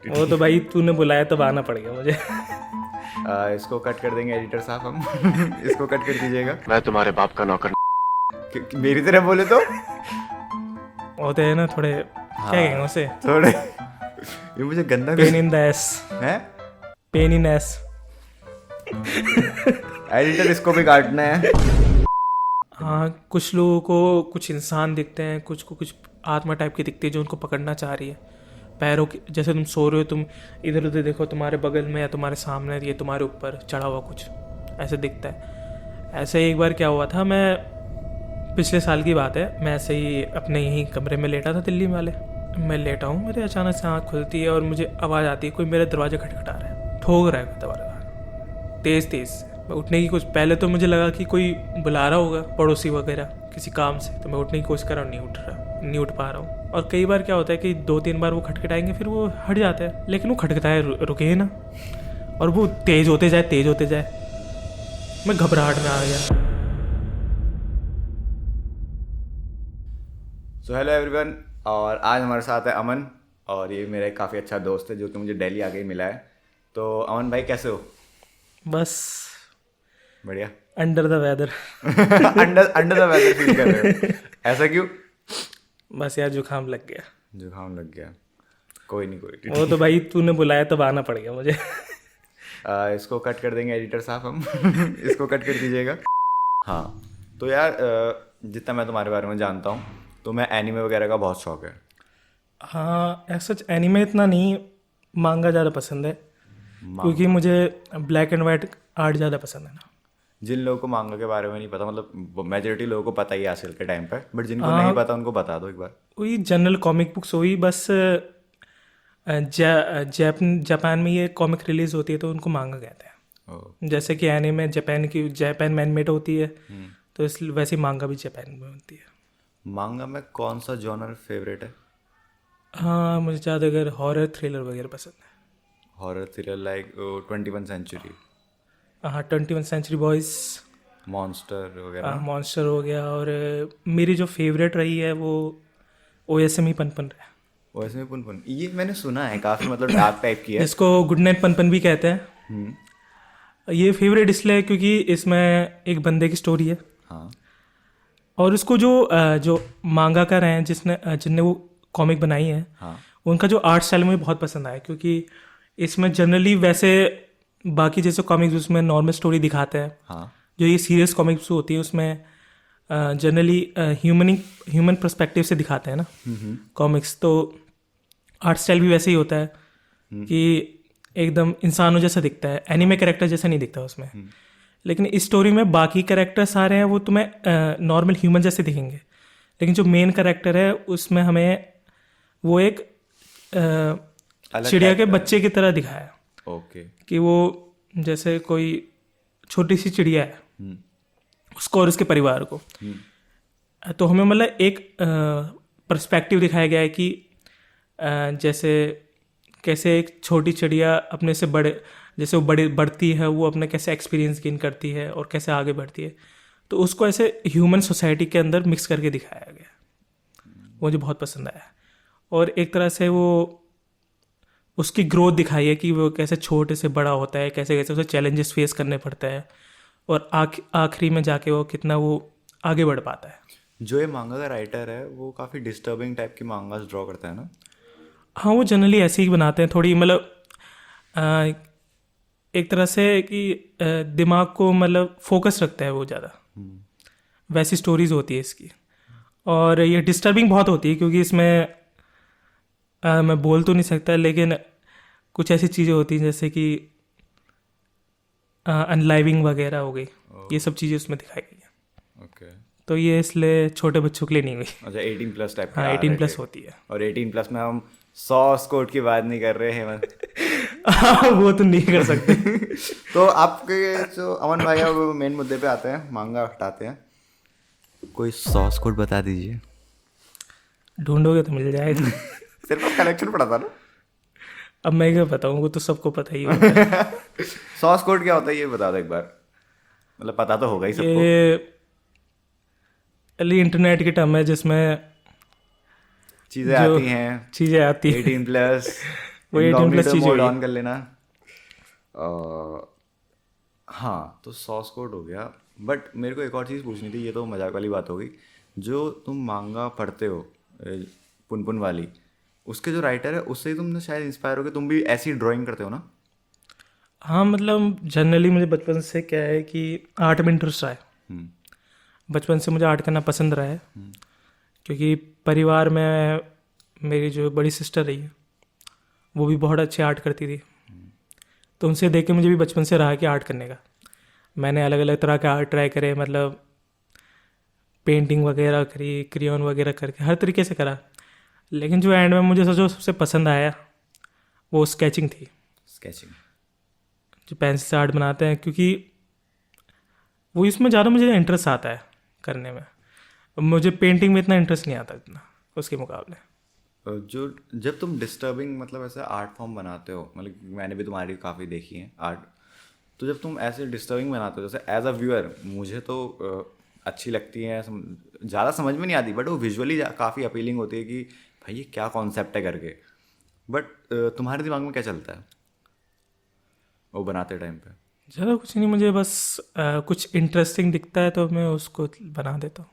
वो तो भाई तूने बुलाया तब आना पड़ गया मुझे। इसको कट कर देंगे एडिटर साहब हम। इसको कट कर दीजिएगा। मैं तुम्हारे बाप का नौकर। मेरी तरह बोले तो होते हैं ना थोड़े, क्या कहेंगे उसे, थोड़े ये मुझे गंदा पेन इन द एस, है। Pain in S. एडिटर इसको भी काटना है। हाँ, कुछ लोगों को कुछ इंसान दिखते हैं, कुछ को कुछ आत्मा टाइप की दिखती है जो उनको पकड़ना चाह रही है। पैरों की, जैसे तुम सो रहे हो, तुम इधर उधर देखो, तुम्हारे बगल में या तुम्हारे सामने, ये तुम्हारे ऊपर चढ़ा हुआ कुछ ऐसे दिखता है। ऐसे एक बार क्या हुआ था, मैं पिछले साल की बात है, मैं ऐसे ही अपने यहीं कमरे में लेटा था दिल्ली वाले। मैं लेटा हूँ, मेरे अचानक से आँख खुलती है और मुझे आवाज़ आती है, कोई मेरा दरवाज़ा खटखटा रहा है, ठोक रहा है दरवाज़ा तेज़ तेज़। मैं उठने की कुछ, पहले तो मुझे लगा कि कोई बुला रहा होगा, पड़ोसी वगैरह किसी काम से, तो मैं उठने की कोशिश कर रहा हूँ, नहीं उठ पा रहा हूँ। और कई बार क्या होता है कि 2-3 बार वो खटखटाएंगे, फिर वो हट जाता है, लेकिन वो खटखटाए रुके ही ना, और वो तेज़ होते जाए। मैं घबराहट में आ गया। सो हेलो एवरीवन, और आज हमारे साथ है अमन, और ये मेरा एक काफ़ी अच्छा दोस्त है जो कि मुझे दिल्ली आके ही मिला है। तो अमन भाई कैसे हो? बस बढ़िया। Under the weather. Under the weather feel कर रहे हो? ऐसा क्यों? बस यार जुकाम लग गया। जुकाम लग गया? कोई नहीं। वो तो भाई तूने बुलाया तब आना पड़ गया मुझे। इसको कट कर देंगे एडिटर साहब हम। इसको कट कर दीजिएगा। हाँ, तो यार जितना मैं तुम्हारे बारे में जानता हूँ, तो मैं एनीमे वगैरह का बहुत शौक है। हाँ, ऐसा एनीमे इतना नहीं, मांगा ज़्यादा पसंद है, क्योंकि मुझे ब्लैक एंड वाइट आर्ट ज़्यादा पसंद है ना। जिन लोगों को मांगा के बारे में नहीं पता, मतलब मेजोरिटी लोगों को पता ही है आजकल के टाइम पे, बट जिनको नहीं पता उनको बता दो एक बार। वही जनरल कॉमिक बुक्स हुई बस। जापान में ये कॉमिक रिलीज होती है तो उनको मांगा कहते हैं। जैसे कि एनीमे जापान में एनिमेट होती है, तो इस वैसे मांगा भी जापान में होती है। मांगा में कौन सा जॉनर फेवरेट है? हाँ, मुझे ज़्यादातर हॉरर थ्रिलर वगैरह पसंद है। Horror thriller like 21 century? हाँ, 21 सेंचुरी बॉयज़, मॉन्स्टर वगैरह। मॉन्स्टर हो गया। और मेरी जो फेवरेट रही है वो OSME पनपन है, वैसे में पुन ये मैंने सुना है काफ़ी, मतलब डार्क टाइप की है, जिसको गुड नाइट पनपन भी कहते हैं। ये फेवरेट इसलिए है क्योंकि इसमें एक बंदे की स्टोरी है। हाँ। और उसको जो मांगाकर हैं, जिनने वो कॉमिक बनाई है, हाँ। उनका जो आर्ट स्टाइल मुझे बहुत पसंद आया, क्योंकि इसमें जनरली वैसे बाकी जैसे कॉमिक्स उसमें नॉर्मल स्टोरी दिखाते हैं। हाँ। जो ये सीरियस कॉमिक्स होती है उसमें जनरली ह्यूमन पर्सपेक्टिव से दिखाते हैं ना कॉमिक्स। तो आर्ट स्टाइल भी वैसे ही होता है कि एकदम इंसानों जैसा दिखता है, एनिमे कैरेक्टर जैसा नहीं दिखता उसमें। लेकिन इस स्टोरी में बाकी कैरेक्टर सारे हैं वो तुम्हें नॉर्मल ह्यूमन जैसे दिखेंगे, लेकिन जो मेन कैरेक्टर है उसमें हमें वो एक चिड़िया के बच्चे की तरह दिखाया है। ओके। कि वो जैसे कोई छोटी सी चिड़िया है, उसको और उसके परिवार को। तो हमें मतलब एक पर्सपेक्टिव दिखाया गया है कि जैसे कैसे एक छोटी चिड़िया अपने से बड़े, जैसे वो बढ़ती है, वो अपने कैसे एक्सपीरियंस गेन करती है और कैसे आगे बढ़ती है, तो उसको ऐसे ह्यूमन सोसाइटी के अंदर मिक्स करके दिखाया गया। वो मुझे बहुत पसंद आया। और एक तरह से वो उसकी ग्रोथ दिखाई है कि वो कैसे छोटे से बड़ा होता है, कैसे कैसे उसे चैलेंजेस फेस करने पड़ते हैं, और आखिरी में जाके वो कितना वो आगे बढ़ पाता है। जो ये मांगा का राइटर है वो काफ़ी डिस्टर्बिंग टाइप की मांगास ड्रॉ करता है ना? हाँ, वो जनरली ऐसे ही बनाते हैं, थोड़ी मतलब एक तरह से कि दिमाग को मतलब फोकस रखता है वो ज़्यादा। वैसी स्टोरीज होती है इसकी। और ये डिस्टर्बिंग बहुत होती है क्योंकि इसमें मैं बोल तो नहीं सकता, लेकिन कुछ ऐसी चीज़ें होती हैं जैसे कि अनलाइविंग वगैरह हो गई, ये सब चीज़ें उसमें दिखाई गई हैं। ओके। तो ये इसलिए छोटे बच्चों के लिए नहीं हुई। अच्छा, 18+ टाइप का? हाँ, 18+ होती है। और 18+ में हम सॉस कोट की बात नहीं कर रहे हैं हेमंत। वो तो नहीं कर सकते। तो आपके जो अमन भाई है वो मेन मुद्दे पे आते हैं, मांगा हटाते हैं। कोई सॉस कोड बता दीजिए। ढूंढोगे तो मिल जाएगा। सिर्फ कलेक्शन पड़ा था ना? अब मैं क्या बताऊँ, वो तो सबको पता ही होता है। सॉस कोड क्या होता है ये बता दो एक बार, मतलब पता तो होगा ही सबको। ये इंटरनेट की टर्म है जिसमें चीज़ें आती हैं, चीज़ें आती हैं। 18+, वो 18+ चीज मोड हुई। ऑन कर लेना। हाँ, तो सॉस कोड हो गया। बट मेरे को एक और चीज़ पूछनी थी, ये तो मजाक वाली बात हो गई। जो तुम मांगा पढ़ते हो, पुनपुन वाली, उसके जो राइटर है उससे ही तुमने शायद इंस्पायर हो के तुम भी ऐसी ड्राइंग करते हो ना? हाँ मतलब जनरली मुझे बचपन से क्या है कि आर्ट में इंटरेस्ट रहा है। हम्म, बचपन से मुझे आर्ट करना पसंद रहा है, क्योंकि परिवार में मेरी जो बड़ी सिस्टर रही है वो भी बहुत अच्छे आर्ट करती थी, तो उनसे देख के मुझे भी बचपन से रहा कि आर्ट करने का। मैंने अलग अलग तरह के आर्ट ट्राई करे, मतलब पेंटिंग वगैरह करी, क्रियॉन वगैरह करके हर तरीके से करा। लेकिन जो एंड में मुझे जो सबसे पसंद आया वो स्केचिंग थी, स्केचिंग। जो पेंसिल से आर्ट बनाते हैं, क्योंकि वो इसमें ज़्यादा मुझे इंटरेस्ट आता है करने में। मुझे पेंटिंग में इतना इंटरेस्ट नहीं आता इतना उसके मुकाबले। जो जब तुम डिस्टर्बिंग मतलब ऐसे आर्ट फॉर्म बनाते हो, मतलब मैंने भी तुम्हारी काफ़ी देखी है आर्ट, तो जब तुम ऐसे डिस्टर्बिंग बनाते हो, जैसे एज अ व्यूअर मुझे तो अच्छी लगती है, ज़्यादा समझ में नहीं आती, बट वो विजुअली काफ़ी अपीलिंग होती है कि भाई ये क्या कॉन्सेप्ट है करके। बट तुम्हारे दिमाग में क्या चलता है वो बनाते टाइम पे? ज़्यादा कुछ नहीं, मुझे बस कुछ इंटरेस्टिंग दिखता है तो मैं उसको बना देता हूँ।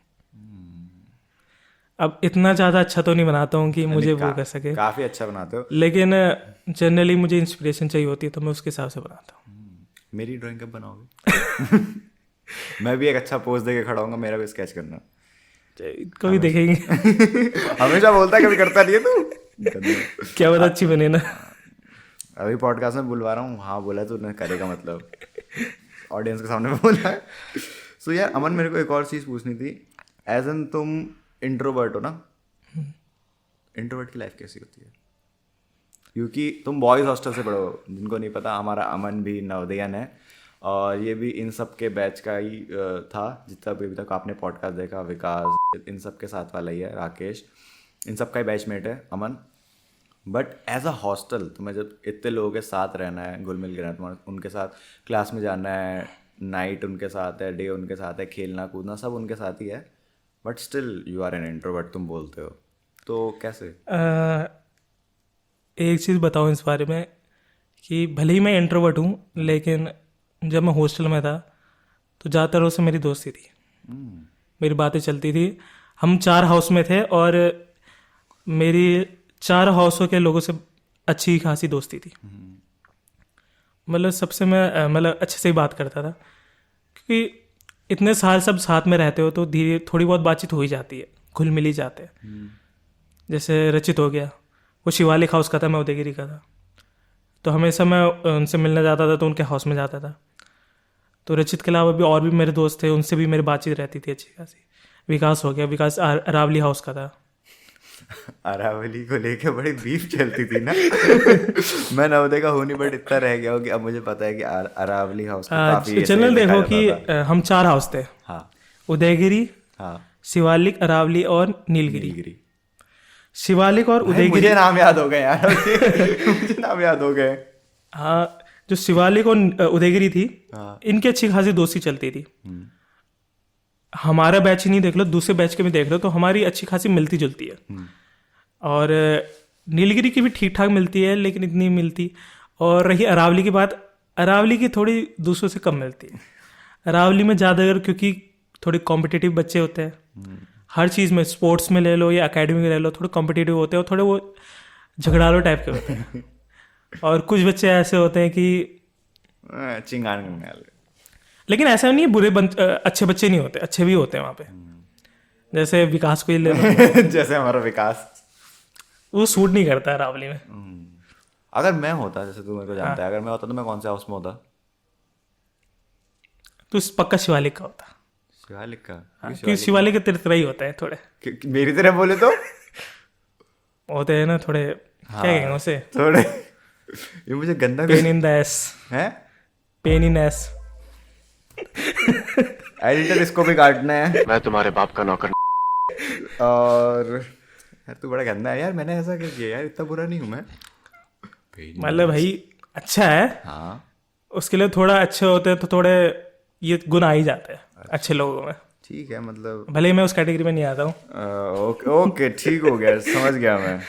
अब इतना ज़्यादा अच्छा तो नहीं बनाता हूँ कि मुझे वो कर सके, काफ़ी अच्छा बनाते हो। लेकिन जनरली मुझे इंस्पिरेशन चाहिए होती है तो मैं उसके हिसाब से बनाता हूँ। मेरी ड्राइंग कब बनाओगे? मैं भी एक अच्छा पोज दे के खड़ा हूँगा, मेरा भी स्केच करना। कभी देखेंगे। हमेशा बोलता है, कभी करता नहीं है तू। क्या पता अच्छी बने ना। अभी पॉडकास्ट में बुलवा रहा हूँ, हाँ बोला है तूने, करेगा मतलब ऑडियंस के सामने बोला है। सो यार अमन, मेरे को एक और चीज़ पूछनी थी। एज एन तुम इंट्रोवर्ट हो ना, इंट्रोवर्ट की लाइफ कैसी होती है? क्योंकि तुम बॉयज़ हॉस्टल से पढ़ो, जिनको नहीं पता हमारा अमन भी नवोदयन है, और ये भी इन सब के बैच का ही था, जितना भी अभी तक आपने पॉडकास्ट देखा, विकास इन सब के साथ वाला ही है, राकेश, इन सब का ही बैचमेट है अमन। बट एज अ हॉस्टल तुम्हें जब इतने लोगों के साथ रहना है, घुल मिल के रहना है, तुम्हारा उनके साथ क्लास में जाना है, नाइट उनके साथ है, डे उनके साथ है, खेलना कूदना सब उनके साथ ही है, but still you are an introvert तुम बोलते हो, तो कैसे? एक चीज़ बताऊँ इस बारे में कि भले ही मैं इंट्रोवर्ट हूँ, लेकिन जब मैं हॉस्टल में था तो ज़्यादातर उससे मेरी दोस्ती थी, मेरी बातें चलती थी। हम 4 हाउस में थे और मेरी 4 हाउसों के लोगों से अच्छी खासी दोस्ती थी। मतलब सबसे मैं मतलब अच्छे से ही बात करता था, क्योंकि इतने साल सब साथ में रहते हो तो धीरे थोड़ी बहुत बातचीत हो ही जाती है, घुल मिल ही जाते हैं। जैसे रचित हो गया, वो शिवालिक हाउस का था, मैं उदयगिरी का था, तो हमेशा मैं उनसे मिलने जाता था तो उनके हाउस में जाता था। तो रचित के अलावा भी और भी मेरे दोस्त थे, उनसे भी मेरी बातचीत रहती थी अच्छी खासी। विकास हो गया, विकास अरावली हाउस का था। अरावली को लेके बड़ी बीफ चलती थी ना। मैं नवोदय का हूँ नहीं, बट इतना रह गया हो कि अब मुझे पता है कि अरावली हाउस को काफी ऐसे जनरल देखा देखो जाता कि था। हम 4 हाउस थे, हाँ उदयगिरी, हाँ, शिवालिक, अरावली और नीलगिरी। नीलगिरी। शिवालिक और भाई उदयगिरी, मुझे नाम याद हो गए यार। मुझे नाम याद हो गए। हाँ, जो शिवालिक और उदयगिरी थी, हाँ। इनकी अच्छी खासी दोस्ती चलती थी। हमारा बैच ही नहीं देख लो, दूसरे बैच के भी देख लो, तो हमारी अच्छी खासी मिलती जुलती है। और नीलगिरी की भी ठीक ठाक मिलती है, लेकिन इतनी मिलती। और रही अरावली की बात, अरावली की थोड़ी दूसरों से कम मिलती है। अरावली में ज़्यादातर क्योंकि थोड़े कॉम्पिटिटिव बच्चे होते हैं, हर चीज़ में, स्पोर्ट्स में ले लो या एकेडमी में ले लो, थोड़े कॉम्पिटिटिव होते हैं और थोड़े वो झगड़ालू टाइप के होते हैं। और कुछ बच्चे ऐसे होते हैं कि चिंगान करने वाले। लेकिन ऐसा नहीं है अच्छे बच्चे नहीं होते, अच्छे भी होते हैं वहाँ पे। जैसे विकास को ही ले लो, जैसे हमारा विकास, वो सूट नहीं करता है अरावली में। अगर मैं होता, जैसे तू मेरे को जानता है, अगर मैं होता तो मैं कौन से हाउस में होता? तो पक्का शिवालिक का होता। शिवालिक का? क्योंकि शिवालिक के तरह ही होता है थोड़े, मेरी तरह बोले तो होते हैं ना थोड़े, क्या कहेंगे उसे, थोड़े। ये मुझे गंदा पेन इन द एस, है, पेन इन एस। एडिटर इसको भी काटना है। मैं तुम्हारे बाप का नौकर। और यार तू बड़ा गंदा है यार, मैंने ऐसा क्या किया यार, इतना बुरा नहीं हूँ मैं। मतलब भाई अच्छा है, हाँ उसके लिए थोड़ा अच्छे होते हैं तो थोड़े ये गुण आ ही जाते हैं अच्छे लोगों में। ठीक है, मतलब भले ही मैं उस कैटेगरी में नहीं आता हूँ। ओके ओके, ठीक हो गया, समझ गया मैं।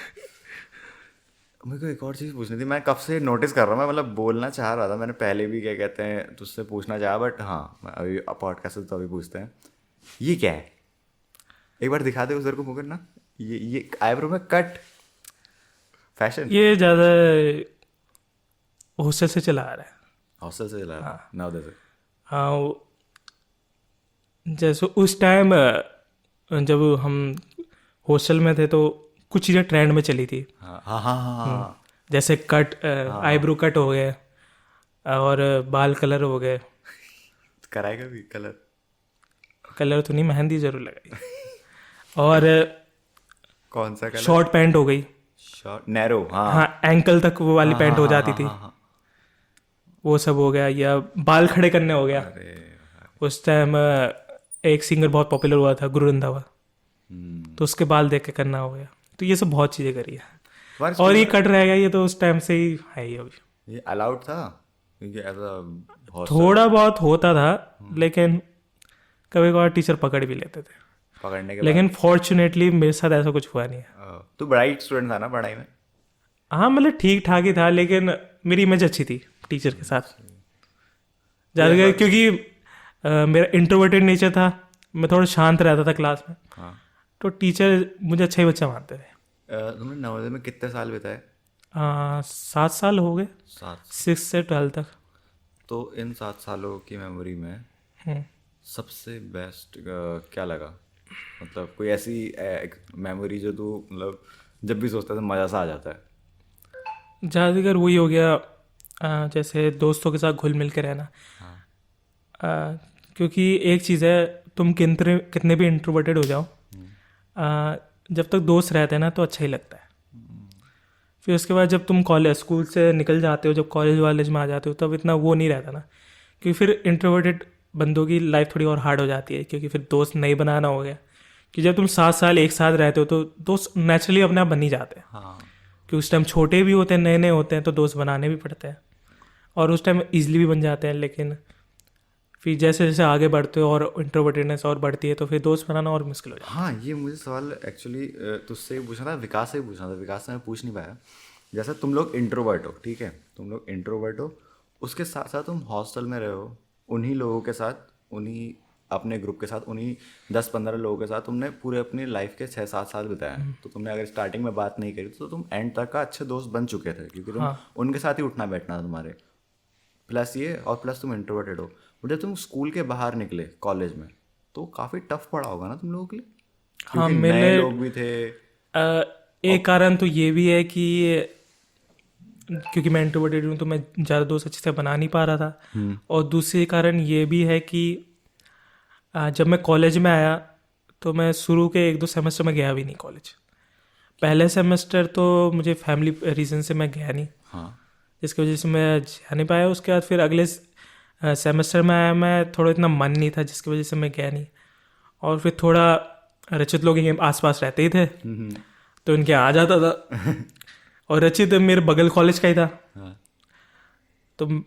मेरे को एक और चीज़ पूछनी थी, मैं कब से नोटिस कर रहा हूँ, मैं मतलब बोलना चाह रहा था, मैंने पहले भी क्या कहते हैं तुझसे पूछना चाहा, बट हाँ मैं अभी पॉडकास्ट तो अभी पूछते हैं, ये क्या है? एक बार दिखा दे उधर को मुकर ना, ये आईब्रो में कट फैशन ये ज़्यादा हॉस्टल से चला आ रहा है। हॉस्टल से चला रहा नवोदय से। हाँ जैसे उस टाइम जब हम हॉस्टल में थे तो कुछ चीज़ें ट्रेंड में चली थी। हाँ हाँ हाँ हाँ हाँ। जैसे कट आईब्रो कट हो गए और बाल कलर हो गए। कराएगा भी कलर? कलर तो नहीं, मेहंदी जरूर लगाई। और कौन सा कलर? शॉर्ट पैंट हो गई। शॉर्ट नैरो, हाँ हाँ एंकल तक वो वाली हाँ, पैंट हाँ, हो हाँ, जाती हाँ, थी, हाँ, हाँ। वो सब हो गया। या बाल खड़े करने हो गया। अरे उस टाइम एक सिंगर बहुत पॉपुलर हुआ था, गुरु रंधावा, तो उसके बाल देख के करना हो गया। तो ये सब बहुत चीज़ें करी है। तुम्हारे और ये स्कूल कट रहेगा, ये तो उस टाइम से ही है ही अभी। में ये अलाउड था क्योंकि ऐसा बहुत थोड़ा बहुत होता था, लेकिन कभी कभार टीचर पकड़ भी लेते थे। पकड़ने के लेकिन फॉर्चुनेटली मेरे साथ ऐसा कुछ हुआ नहीं है। बाद तू ब्राइट स्टूडेंट था ना पढ़ाई में? हाँ मतलब ठीक ठाक ही था, लेकिन मेरी इमेज अच्छी थी टीचर के साथ ज़्यादा, क्योंकि मेरा इंट्रोवर्टेड नेचर था। मैं थोड़ा शांत रहता था क्लास में, हाँ। तो टीचर मुझे अच्छा ही बच्चा मानते थे। तुमने नवोदय में कितने साल बिताए? 7 साल हो गए, 7। 6 से 12 तक। तो इन 7 सालों की मेमोरी में हम्म। सबसे बेस्ट क्या लगा? मतलब कोई ऐसी मेमोरी जो तू मतलब जब भी सोचता है तो मज़ा सा आ जाता है? ज़्यादातर वही हो गया, जैसे दोस्तों के साथ घुल मिल के रहना। क्योंकि एक चीज़ है, तुम कितने भी इंट्रोवर्टेड हो जाओ, जब तक दोस्त रहते हैं ना तो अच्छा ही लगता है। फिर उसके बाद जब तुम कॉलेज स्कूल से निकल जाते हो, जब कॉलेज में आ जाते हो, तब इतना वो नहीं रहता ना, क्योंकि फिर इंट्रोवर्टेड बंदों की लाइफ थोड़ी और हार्ड हो जाती है, क्योंकि फिर दोस्त नहीं बनाना हो गया। कि जब तुम 7 साल एक साथ रहते हो तो दोस्त नेचुरली अपने आप बन ही जाते हैं। हाँ। कि उस टाइम छोटे भी होते हैं, नए नए होते हैं, तो दोस्त बनाने भी पड़ते हैं, और उस टाइम ईजिली भी बन जाते हैं। लेकिन फिर जैसे जैसे आगे बढ़ते हो और इंट्रोवर्टेडनेस और बढ़ती है, तो फिर दोस्त बनाना और मुश्किल हो जाता हाँ, ये मुझे सवाल एक्चुअली तुझसे ही पूछना था, विकास से ही पूछना था, विकास से मैं पूछ नहीं पाया। जैसे तुम लोग इंट्रोवर्ट हो, ठीक है, तुम लोग इंट्रोवर्ट हो, उसके साथ साथ तुम हॉस्टल में रहे हो, उन्हीं लोगों के साथ, उन्हीं अपने ग्रुप के साथ, उन्हीं 10-15 लोगों के साथ तुमने पूरे अपनी लाइफ के 6-7 साल बिताए हैं। तो तुमने अगर स्टार्टिंग में बात नहीं करी तो तुम एंड तक का अच्छे दोस्त बन चुके थे, क्योंकि तुम उनके साथ ही उठना बैठना था तुम्हारे। प्लस ये, और प्लस तुम इंट्रोवर्टेड हो। जब तुम स्कूल के बाहर निकले कॉलेज में, तो काफ़ी टफ पड़ा होगा ना तुम लोगों के लिए, हाँ, क्योंकि नए लोग भी थे। एक कारण तो ये भी है कि क्योंकि मैं इंट्रोवर्टेड हूँ, तो मैं ज़्यादा दोस्त अच्छे से बना नहीं पा रहा था। और दूसरी कारण ये भी है कि जब मैं कॉलेज में आया, तो मैं शुरू के 1-2 सेमेस्टर में गया भी नहीं कॉलेज। पहले सेमेस्टर तो मुझे फैमिली रीज़न से मैं गया नहीं, हाँ। जिसकी वजह से मैं जा नहीं पाया। उसके बाद फिर अगले सेमेस्टर में आया, मैं थोड़ा इतना मन नहीं था, जिसकी वजह से मैं गया नहीं। और फिर थोड़ा रचित लोग ये आसपास रहते ही थे, तो इनके आ जाता था। और रचित मेरे बगल कॉलेज का ही था, तो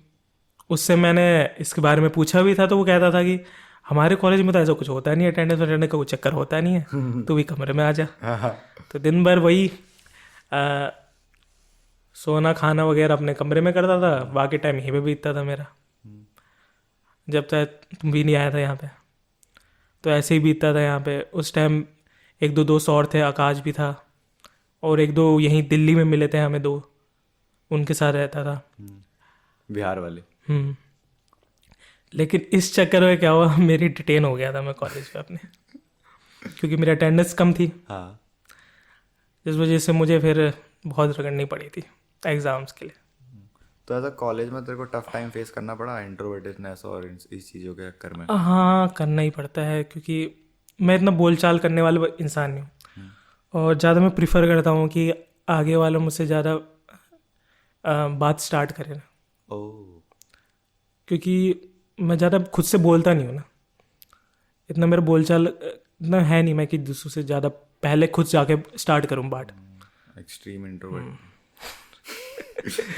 उससे मैंने इसके बारे में पूछा भी था। तो वो कहता था कि हमारे कॉलेज में तो ऐसा कुछ होता नहीं है, अटेंडेंस का कोई चक्कर होता नहीं है, तू भी कमरे में आ जा। तो दिन भर वही सोना खाना वगैरह अपने कमरे में करता था, बाकी टाइम यहीं पे बीतता था मेरा, जब तक तुम भी नहीं आया था यहाँ पे। तो ऐसे ही बीतता था यहाँ पे। उस टाइम 1-2 दोस्त और थे, आकाश भी था, और 1-2 यहीं दिल्ली में मिले थे हमें 2, उनके साथ रहता था। बिहार वाले। लेकिन इस चक्कर में क्या हुआ, मेरी डिटेन हो गया था मैं कॉलेज पे अपने, क्योंकि मेरी अटेंडेंस कम थी। हाँ। इस वजह से मुझे फिर बहुत रगड़नी पड़ी थी एग्ज़ाम्स के लिए। तो ऐसा कॉलेज में तेरे को टफ टाइम फेस करना पड़ा इंट्रोवर्टेडनेस और इस चीज़ों के चक्कर में? हाँ करना ही पड़ता है, क्योंकि मैं इतना बोलचाल करने वाला इंसान नहीं हूँ, और ज़्यादा मैं प्रिफर करता हूँ कि आगे वाला मुझसे ज़्यादा बात स्टार्ट करे ना। क्योंकि मैं ज़्यादा खुद से बोलता नहीं हूँ ना, इतना मेरा बोलचाल इतना है नहीं मैं कि दूसरों से ज़्यादा पहले खुद जाके स्टार्ट करूँ बात। Extreme introvert.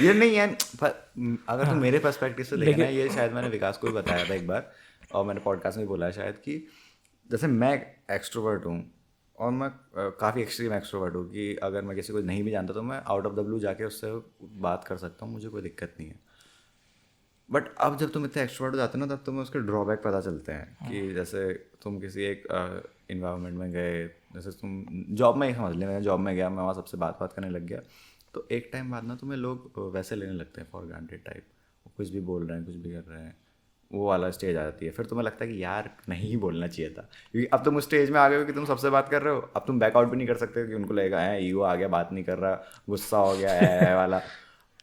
ये नहीं है पर अगर तुम मेरे पर्सपेक्टिव से देखना, ये शायद मैंने विकास को भी बताया था एक बार, और मैंने पॉडकास्ट में बोला है शायद, कि जैसे मैं एक्सट्रोवर्ट हूँ और मैं काफ़ी एक्सट्रीम एक्सट्रोवर्ट हूँ कि अगर मैं किसी को नहीं भी जानता तो मैं आउट ऑफ द ब्लू जाके उससे बात कर सकता हूँ, मुझे कोई दिक्कत नहीं है। बट अब जब तुम इतने एक्सट्रोवर्ट हो जाते हो ना, तब तुम्हें उसके ड्रॉबैक पता चलते हैं कि जैसे तुम किसी एक इन्वायरमेंट में गए, जैसे तुम जॉब में ही समझ ले, मैं जॉब में गया, मैं वहाँ सबसे बात करने लग गया, तो एक टाइम बाद ना तुम्हें लोग वैसे लेने लगते हैं फॉर ग्रांटेड टाइप, कुछ भी बोल रहे हैं, कुछ भी कर रहे हैं, वो वाला स्टेज आ जाती है। फिर तुम्हें लगता है कि यार नहीं ही बोलना चाहिए था, क्योंकि अब तुम उस स्टेज में आ गए हो कि तुम सबसे बात कर रहे हो, अब तुम बैकआउट भी नहीं कर सकते कि उनको लगेगा है ईगो आ गया, बात नहीं कर रहा, गुस्सा हो गया है वाला।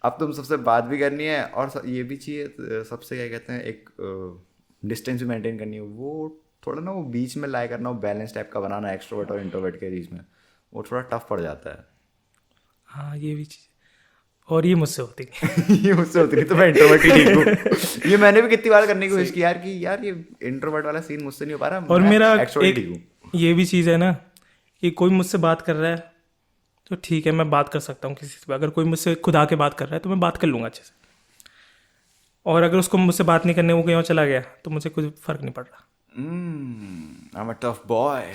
अब तुम सबसे बात भी करनी है और ये भी चाहिए सबसे, क्या कहते हैं, एक डिस्टेंस भी मेंटेन करनी है। वो थोड़ा ना वो बीच में लाई करना, वो बैलेंस टाइप का बनाना एक्सट्रोवर्ट और इंट्रोवर्ट के बीच में, वो थोड़ा टफ पड़ जाता है। हाँ ये भी चीज़, और ये मुझसे होती नहीं। ये मुझसे होती नहीं, तो मैं इंट्रोवर्ट ही ठीक हूँ। ये मैंने भी कितनी बार करने की कोशिश की यार, कि यार ये इंट्रोवर्ट वाला सीन मुझसे नहीं हो पा रहा, और मैं मेरा एक्सट्रोवर्ट ठीक एक हूँ। ये भी चीज़ है ना कि कोई मुझसे बात कर रहा है तो ठीक है, मैं बात कर सकता हूँ किसी से। अगर कोई मुझसे खुद आके बात कर रहा है तो मैं बात कर लूँगा अच्छे से, और अगर उसको मुझसे बात नहीं करने, वो कहीं और चला गया, तो मुझे कुछ फ़र्क नहीं पड़ रहा। आई am a tough boy.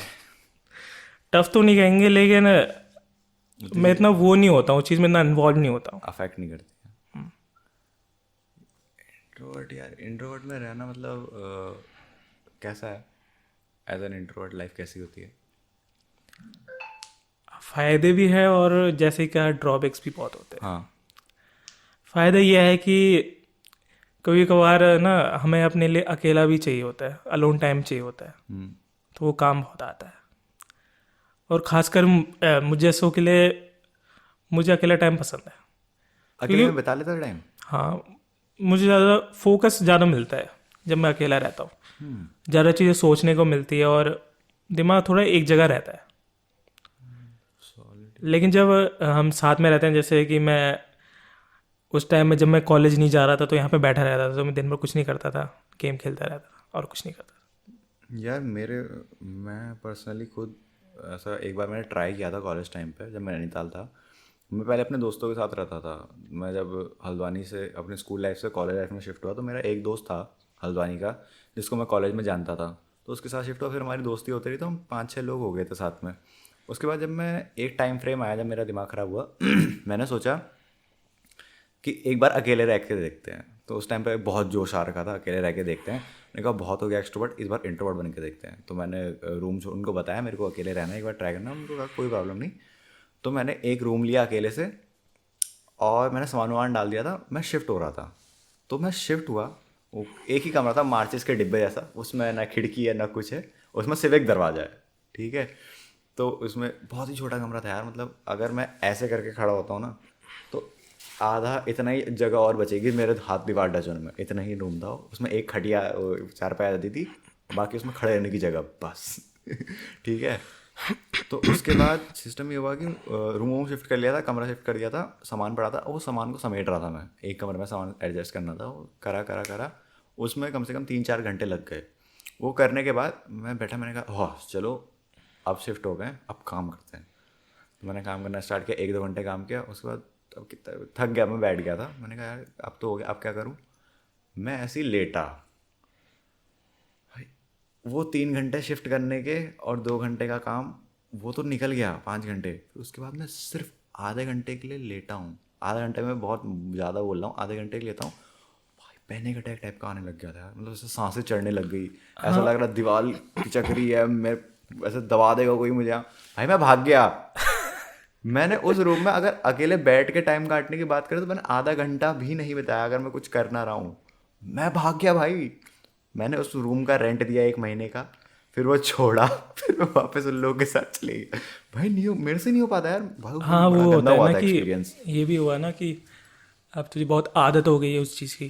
Tough तो नहीं कहेंगे, लेकिन मैं इतना वो नहीं होता हूँ, चीज़ में इतना इन्वॉल्व नहीं होता हूँ। अफेक्ट नहीं करती है इंट्रोवर्ट। यार इंट्रोवर्ट में रहना मतलब कैसा है, एज एन इंट्रोवर्ट लाइफ कैसी होती है? फ़ायदे भी है और जैसे क्या ड्रॉबैक्स भी बहुत होते हैं। हाँ। फ़ायदा यह है कि कभी कभार ना हमें अपने लिए अकेला भी चाहिए होता है, अलोन टाइम चाहिए होता है, तो वो काम बहुत आता है। और ख़ासकर मुझे जैसों के लिए मुझे अकेला टाइम पसंद है। अकेले में बिता लेता टाइम। हाँ, मुझे ज़्यादा फोकस ज़्यादा मिलता है जब मैं अकेला रहता हूँ। ज़्यादा चीज़ें सोचने को मिलती है और दिमाग थोड़ा एक जगह रहता है। लेकिन जब हम साथ में रहते हैं, जैसे कि मैं उस टाइम में जब मैं कॉलेज नहीं जा रहा था तो यहाँ पे बैठा रहता था, तो मैं दिन भर कुछ नहीं करता था, गेम खेलता रहता था और कुछ नहीं करता था। यार मैं पर्सनली खुद ऐसा एक बार मैंने ट्राई किया था कॉलेज टाइम पे, जब मैं नैनीताल था। मैं पहले अपने दोस्तों के साथ रहता था। मैं जब हल्द्वानी से अपने स्कूल लाइफ से कॉलेज लाइफ में शिफ्ट हुआ, तो मेरा एक दोस्त था हल्द्वानी का, जिसको मैं कॉलेज में जानता था, तो उसके साथ शिफ्ट हुआ। फिर हमारी दोस्ती होती रही, तो हम 5-6 लोग हो गए थे साथ में। उसके बाद जब मैं एक टाइम फ्रेम आया जब मेरा दिमाग ख़राब हुआ, मैंने सोचा कि एक बार अकेले रह के देखते हैं। तो उस टाइम पे बहुत जोश आ रखा था, अकेले रह के देखते हैं। मैंने कहा बहुत हो गया एक्सट्रोवर्ट, इस बार इंट्रोवर्ट बन के देखते हैं। तो मैंने रूम उनको बताया मेरे को अकेले रहना है, एक बार ट्राई करना। उनको कहा कोई प्रॉब्लम नहीं। तो मैंने एक रूम लिया अकेले से और मैंने सामान वामान डाल दिया था। मैं शिफ्ट हो रहा था, तो मैं शिफ्ट हुआ। वो एक ही कमरा था, मार्चिस के डिब्बे जैसा, उसमें ना खिड़की है ना कुछ है, उसमें सिर्फ एक दरवाज़ा है, ठीक है। तो उसमें बहुत ही छोटा कमरा था यार, मतलब अगर मैं ऐसे करके खड़ा होता हूँ ना, तो आधा इतना ही जगह और बचेगी मेरे हाथ दीवार टच होने में, इतना ही रूम था। उसमें एक खटिया चारपाई आती थी, बाकी उसमें खड़े रहने की जगह बस। ठीक है। तो उसके बाद सिस्टम ये हुआ कि रूम शिफ्ट कर लिया था, कमरा शिफ्ट कर दिया था, सामान पड़ा था, वो सामान को समेट रहा था मैं। एक कमरे में सामान एडजस्ट करना था, वो करा करा करा, उसमें कम से कम 3-4 घंटे लग गए। वो करने के बाद मैं बैठा, मैंने कहा हाँ चलो अब शिफ्ट हो गए, अब काम करते हैं। तो मैंने काम करना स्टार्ट किया, 1-2 घंटे काम किया। उसके बाद अब कितना थक गया, मैं बैठ गया था। मैंने कहा यार अब तो हो गया, अब क्या करूँ। मैं ऐसे ही लेटा। वो 3 घंटे शिफ्ट करने के और 2 घंटे का काम, वो तो निकल गया 5 घंटे। फिर उसके बाद मैं सिर्फ आधे घंटे के लिए लेटा हूँ। आधे घंटे में बहुत ज़्यादा बोल रहा हूँ, आधे घंटे के लिए लेता हूँ। भाई पैनिक अटैक टाइप का आने लग गया था यार, मतलब ऐसे सांसें चढ़ने लग गई। ऐसा लग रहा दीवार पिचक रही है, मैं ऐसे दबा देगा कोई मुझे। भाई मैं भाग गया। मैंने उस रूम में अगर अकेले बैठ के टाइम काटने की बात करें तो मैंने आधा घंटा भी नहीं बिताया, अगर मैं कुछ कर ना रहा हूँ। मैं भाग गया भाई। मैंने उस रूम का रेंट दिया 1 महीने का, फिर वो छोड़ा, फिर मैं वापस उन लोगों के साथ चले गया। भाई नहीं हो, मेरे से नहीं हो पाता यार भाई। हाँ, बड़ा वो गंदा होता है हुआ ना था कि एक्सपीरियंस। ये भी हुआ ना कि अब तुझे बहुत आदत हो गई है उस चीज़ की,